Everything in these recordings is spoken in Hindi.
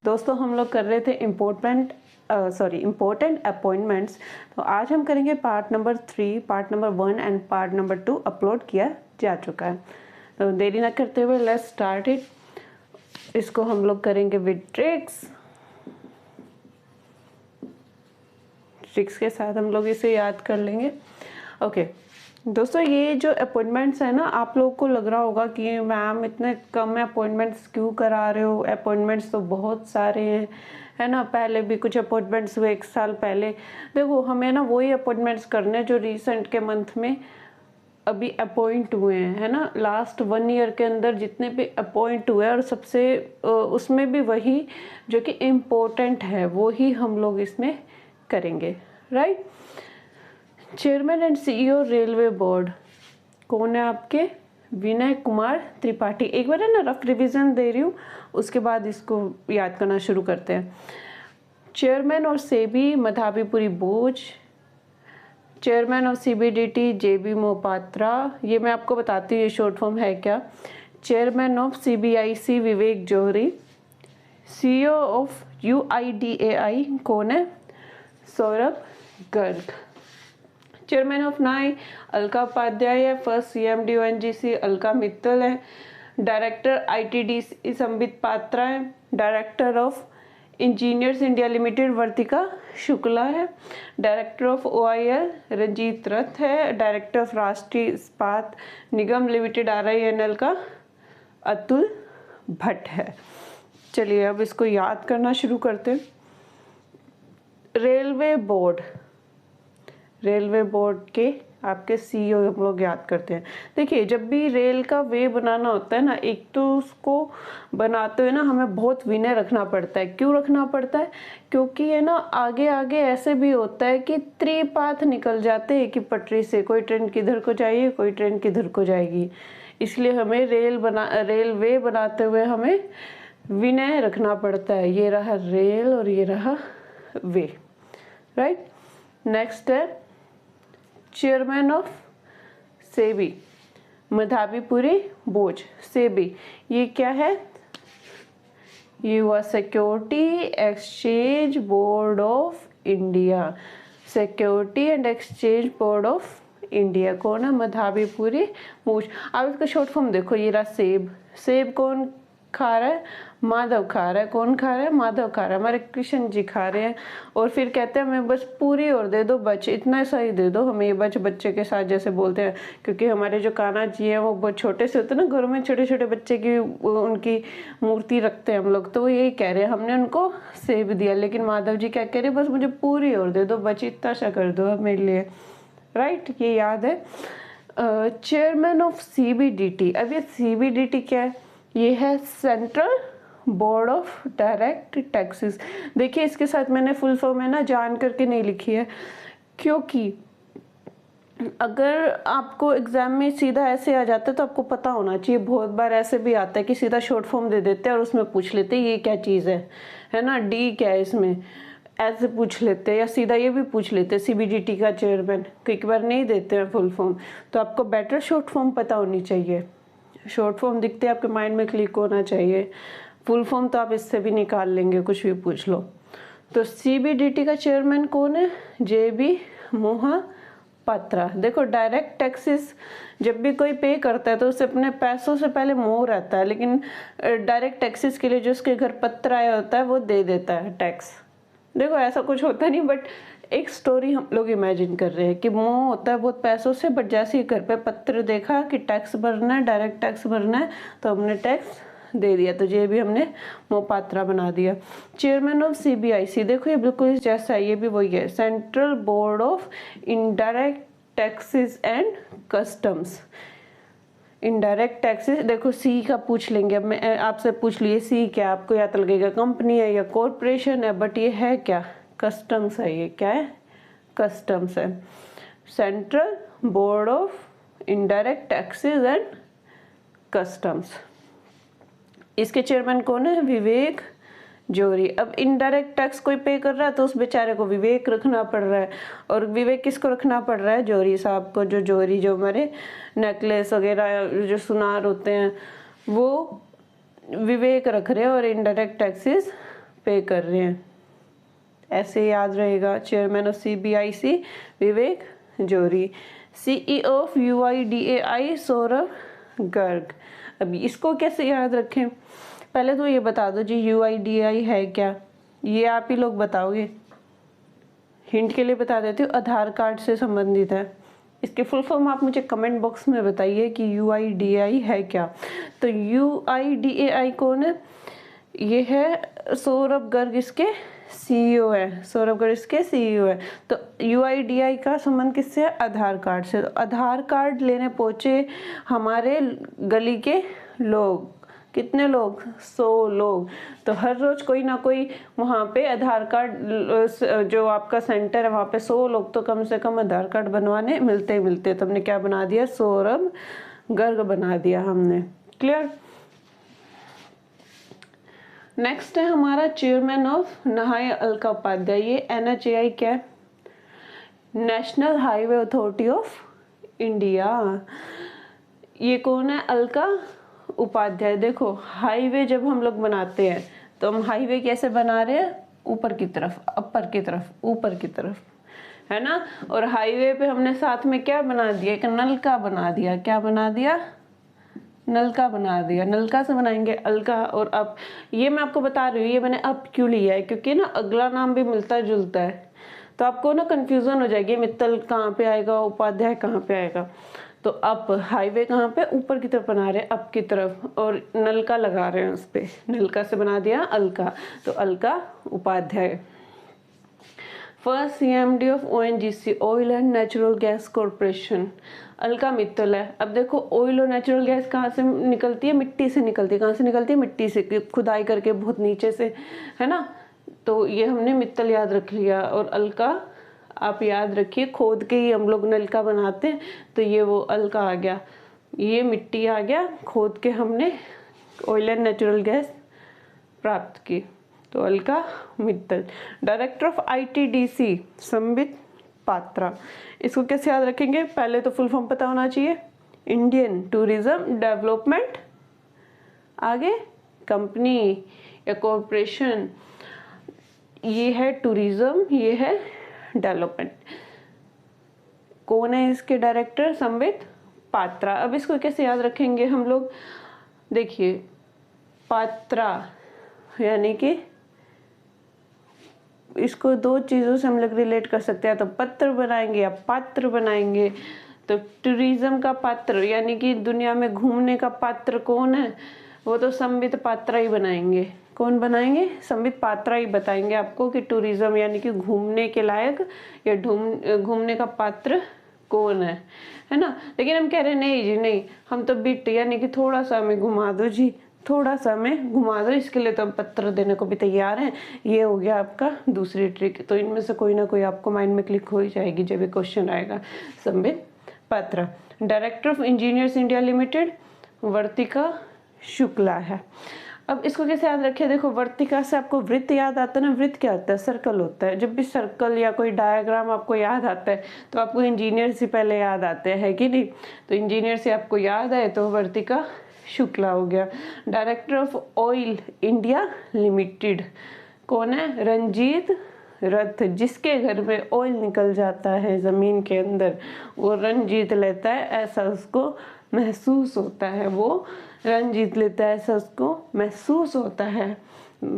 दोस्तों हम लोग कर रहे थे इम्पोर्टेंट अपॉइंटमेंट्स। तो आज हम करेंगे part number 3, part number 1 and part number 2 upload किया जा चुका है। तो देरी ना करते हुए लेट्स स्टार्ट इट। इसको हम लोग करेंगे विद ट्रिक्स के साथ हम लोग इसे याद कर लेंगे। ओके दोस्तों, ये जो अपॉइंटमेंट्स है ना, आप लोगों को लग रहा होगा कि मैम इतने कम अपॉइंटमेंट्स क्यों करा रहे हो, अपॉइंटमेंट्स तो बहुत सारे हैं, है ना। पहले भी कुछ अपॉइंटमेंट्स हुए 1 साल पहले। देखो हमें ना वही अपॉइंटमेंट्स करने जो रिसेंट के मंथ में अभी अपॉइंट हुए हैं, है ना। लास्ट 1 ईयर के अंदर जितने भी अपॉइंट हुए और सबसे उसमें भी वही जो कि इम्पोर्टेंट है वो ही हम लोग इसमें करेंगे, right. Chairman and CEO railway board कौन है आपके? विनय कुमार त्रिपाठी। एक बार है ना रफ रिवीजन दे रही हूँ, उसके बाद इसको याद करना शुरू करते हैं। चेयरमैन और सेबी मधाबीपुरी बोझ। चेयरमैन ऑफ सीबीडीटी जेबी मोपात्रा। ये मैं आपको बताती हूँ ये शॉर्ट फॉर्म है क्या। Chairman of CBIC Vivek Johri. CEO of UIDAI कौन है? सौरभ गर्ग। चेयरमैन ऑफ नाई अलका उपाध्याय है। First CMD ONGC Alka Mittal है। डायरेक्टर आईटीडीसी संबित पात्रा है। Director of engineers India limited Vartika Shukla है। डायरेक्टर ऑफ ओआईएल रंजीत रथ है। डायरेक्टर ऑफ राष्ट्रीय इस्पात निगम लिमिटेड आरआईएनएल का अतुल भट्ट है। चलिए अब इसको याद करना शुरू करते हैं। रेलवे बोर्ड के आपके सीईओ हम लोग याद करते हैं। देखिए जब भी रेल का वे बनाना होता है ना, एक तो उसको बनाते हुए ना हमें बहुत विनय रखना पड़ता है। क्यों रखना पड़ता है? क्योंकि है ना आगे आगे ऐसे भी होता है कि त्रिपाथ निकल जाते हैं कि पटरी से कोई ट्रेन किधर को जाएगी, कोई ट्रेन किधर को जाएगी। इसलिए हमें रेलवे बनाते हुए हमें विनय रखना पड़ता है। ये रहा रेल और ये रहा वे, राइट। नेक्स्ट है चेयरमैन ऑफ सेबी मधाबीपुरी बोझ। सेबी ये क्या है? ये हुआ security exchange board of India. Security and exchange board of India कौन है? मधाबीपुरी बोझ। अब इसका शॉर्ट फॉर्म देखो, ये रहा सेब कौन खा रहा है? माधव खा रहा है। कौन खा रहा है? माधव खा रहा है। हमारे कृष्ण जी खा रहे हैं। और फिर कहते हैं हमें बस पूरी और दे दो, बच इतना सा ही दे दो हमें। ये बच्चे के साथ जैसे बोलते हैं, क्योंकि हमारे जो कान्हा जी हैं वो बहुत छोटे से होते हैं ना, घरों में छोटे छोटे बच्चे की उनकी मूर्ति रखते हैं हम लोग, तो वो यही कह रहे हैं हमने उनको सेब दिया, लेकिन माधव जी क्या कह रहे हैं? बस मुझे पूरी और दे दो, बच इतना सा कर दो मेरे लिए, राइट। ये याद है। Chairman of CBDT. अब ये सीबीडीटी क्या है? ये है central board of direct taxes. देखिए इसके साथ मैंने फुल फॉर्म है ना जान करके नहीं लिखी है, क्योंकि अगर आपको एग्जाम में सीधा ऐसे आ जाता है तो आपको पता होना चाहिए। बहुत बार ऐसे भी आता है कि सीधा शॉर्ट फॉर्म दे देते हैं और उसमें पूछ लेते हैं ये क्या चीज़ है ना, डी क्या है इसमें, ऐसे पूछ लेते हैं, या सीधा ये भी पूछ लेते हैं सीबीडीटी का चेयरमैन। कई बार नहीं देते हैं फुल फॉर्म, तो आपको बेटर शॉर्ट फॉर्म पता होनी चाहिए। शॉर्ट फॉर्म दिखते आपके माइंड में क्लिक होना चाहिए। फुल फॉर्म तो आप इससे भी निकाल लेंगे, कुछ भी पूछ लो। तो सीबीडीटी का चेयरमैन कौन है? जेबी मोहपात्रा। देखो डायरेक्ट टैक्सेस जब भी कोई पे करता है तो उसे अपने पैसों से पहले मोह रहता है, लेकिन डायरेक्ट टैक्सेस के लिए जो उसके घर पत्र आया होता है वो दे देता है टैक्स। देखो ऐसा कुछ होता नहीं, बट एक स्टोरी हम लोग इमेजिन कर रहे हैं कि मोह होता है बहुत पैसों से, बट जैसे ही घर पे पत्र देखा कि टैक्स भरना है, डायरेक्ट टैक्स भरना है, तो हमने टैक्स दे दिया। तो ये भी हमने मोहपात्रा बना दिया। चेयरमैन ऑफ सीबीआईसी, देखो ये बिल्कुल जैसा है, ये भी वही है, central board of indirect taxes and customs. Indirect taxes, देखो सी का पूछ लेंगे। अब मैं आपसे पूछ लिए सी क्या, आपको याद लगेगा कंपनी है या कॉरपोरेशन है, बट ये है क्या? कस्टम्स है। ये क्या है? कस्टम्स है। Central board of indirect taxes and customs. इसके चेयरमैन कौन है? विवेक जौहरी। अब इनडायरेक्ट टैक्स कोई पे कर रहा है तो उस बेचारे को विवेक रखना पड़ रहा है, और विवेक किसको रखना पड़ रहा है? जौहरी साहब को। जो हमारे नेकलेस वगैरह जो सुनार होते हैं वो विवेक रख रहे हैं और इनडायरेक्ट टैक्सेस पे कर रहे हैं। ऐसे याद रहेगा। चेयरमैन ऑफ CBIC विवेक जोरी, CEO of UIDAI Saurabh Garg. अभी इसको कैसे याद रखें? पहले तो ये बता दो जी UIDAI है क्या, ये आप ही लोग बताओगे। हिंट के लिए बता देती हूँ, आधार कार्ड से संबंधित है। इसके फुल फॉर्म आप मुझे कमेंट बॉक्स में बताइए कि UIDAI है क्या। तो UIDAI कौन है? ये है सौरभ गर्ग, इसके CEO है। सौरभ गर्ग इसके CEO है। तो UIDAI का संबंध किससे है? आधार कार्ड से। तो आधार कार्ड लेने पहुंचे हमारे गली के लोग। कितने लोग? 100 लोग। तो हर रोज कोई ना कोई वहाँ पे आधार कार्ड, जो आपका सेंटर है वहाँ पे 100 लोग तो कम से कम आधार कार्ड बनवाने मिलते ही मिलते। तो हमने क्या बना दिया? सौरभ गर्ग बना दिया हमने। क्लियर? नेक्स्ट है हमारा चेयरमैन ऑफ नहाय अलका उपाध्याय। ये NHAI क्या है? National highway authority of India. ये कौन है? अलका उपाध्याय। देखो हाईवे जब हम लोग बनाते हैं तो हम हाईवे कैसे बना रहे हैं? ऊपर की तरफ, अपर की तरफ, ऊपर की तरफ, है ना। और हाईवे पे हमने साथ में क्या बना दिया? एक नलका बना दिया। क्या बना दिया? नलका बना दिया। नलका से बनाएंगे अलका और अप। ये मैं आपको बता रही हूँ, ये मैंने अप क्यों लिया है क्योंकि ना अगला नाम भी मिलता जुलता है, तो आपको ना कंफ्यूजन हो जाएगी, मित्तल कहाँ पे आएगा, उपाध्याय कहाँ पे आएगा। तो अप हाईवे कहाँ पे? ऊपर की तरफ बना रहे हैं, अप की तरफ, और नलका लगा रहे हैं उस पे। नलका से बना दिया अलका, तो Alka Upadhyay. First CMD of ONGC oil and natural gas corporation Alka Mittal है। अब देखो ऑयल और नेचुरल गैस कहाँ से निकलती है? मिट्टी से निकलती है। कहाँ से निकलती है? मिट्टी से, खुदाई करके बहुत नीचे से, है ना। तो ये हमने मित्तल याद रख लिया। और अलका आप याद रखिए, खोद के ही हम लोग नलका बनाते हैं, तो ये वो अलका आ गया। ये मिट्टी आ गया, खोद के हमने ऑयल एंड नेचुरल गैस प्राप्त की, तो Alka Mittal. Director of ITDC Sambit Patra. इसको कैसे याद रखेंगे? पहले तो फुल फॉर्म पता होना चाहिए, इंडियन टूरिज्म डेवलपमेंट, आगे कंपनी या कॉरपोरेशन। ये है टूरिज्म, ये है डेवलपमेंट। कौन है इसके डायरेक्टर? संबित पात्रा। अब इसको कैसे याद रखेंगे हम लोग? देखिए पात्रा यानी कि इसको दो चीज़ों से हम लोग रिलेट कर सकते हैं, तो पत्र बनाएंगे या पात्र बनाएंगे। तो टूरिज्म का पात्र यानी कि दुनिया में घूमने का पात्र कौन है? वो तो संबित पात्रा ही बनाएंगे। कौन बनाएंगे? संबित पात्रा ही बताएंगे आपको कि टूरिज्म यानी कि घूमने के लायक या घूमने का पात्र कौन है ना। लेकिन हम कह रहे हैं नहीं जी नहीं, हम तो बिट यानी कि थोड़ा सा हमें घुमा दो जी, थोड़ा सा हमें घुमा दो, इसके लिए तो हम पत्र देने को भी तैयार हैं। ये हो गया आपका दूसरी ट्रिक। तो इनमें से कोई ना कोई आपको माइंड में क्लिक हो ही जाएगी जब ये क्वेश्चन आएगा। Sambit Patra. Director of engineers India limited Vartika Shukla है। अब इसको कैसे याद रखें? देखो वर्तिका से आपको वृत्त याद आता है ना। वृत्त क्या होता है? सर्कल होता है। जब भी सर्कल या कोई डायग्राम आपको याद आता है तो आपको इंजीनियर से पहले याद आते हैं, कि नहीं। तो इंजीनियर से आपको याद आए तो वर्तिका शुक्ला हो गया। Director of oil India limited कौन है? रंजीत रथ। जिसके घर में ऑयल निकल जाता है जमीन के अंदर, वो रन जीत लेता है, ऐसा उसको महसूस होता है। वो रन जीत लेता है, ऐसा उसको महसूस होता है।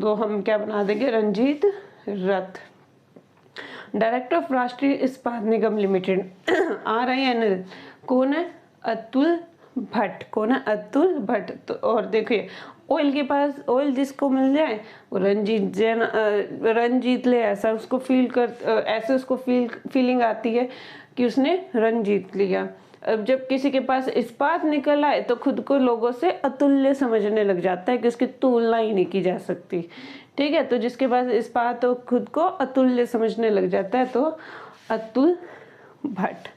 तो हम क्या बना देंगे? रंजीत रथ। डायरेक्टर ऑफ राष्ट्रीय इस्पात निगम लिमिटेड RINL कौन है? अतुल भट्ट। कौन है? अतुल भट्ट। तो और देखिए ऑयल के पास ऑयल जिसको मिल जाए वो रन जीत ले, ऐसा उसको ऐसे उसको फीलिंग आती है कि उसने रन जीत लिया। अब जब किसी के पास इस्पात निकल आए तो खुद को लोगों से अतुल्य समझने लग जाता है कि उसकी तुलना ही नहीं की जा सकती। ठीक है, तो जिसके पास इस्पात तो खुद को अतुल्य समझने लग जाता है, तो अतुल भट्ट।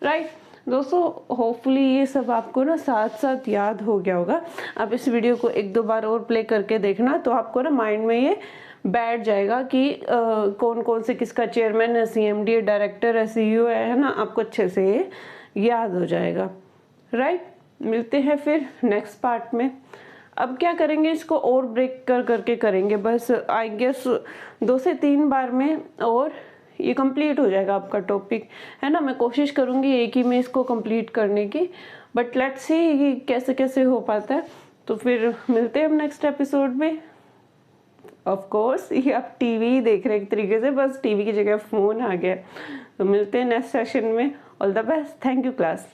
राइट दोस्तों, होपफुली ये सब आपको ना साथ साथ याद हो गया होगा। आप इस वीडियो को एक दो बार और प्ले करके देखना, तो आपको ना माइंड में ये बैठ जाएगा कि कौन कौन से किसका चेयरमैन है, CMD है, डायरेक्टर है, CEO है ना। आपको अच्छे से याद हो जाएगा। राइट, मिलते हैं फिर नेक्स्ट पार्ट में। अब क्या करेंगे, इसको और ब्रेक करके करेंगे, बस आई गेस 2 से 3 बार में और ये कंप्लीट हो जाएगा आपका टॉपिक, है ना। मैं कोशिश करूँगी एक ही में इसको कंप्लीट करने की, बट लेट्स सी कैसे कैसे हो पाता है। तो फिर मिलते हैं हम नेक्स्ट एपिसोड में। ऑफ कोर्स ये आप टीवी देख रहे हैं एक तरीके से, बस टीवी की जगह फ़ोन आ गया। तो मिलते हैं नेक्स्ट सेशन में। All the best, thank you class.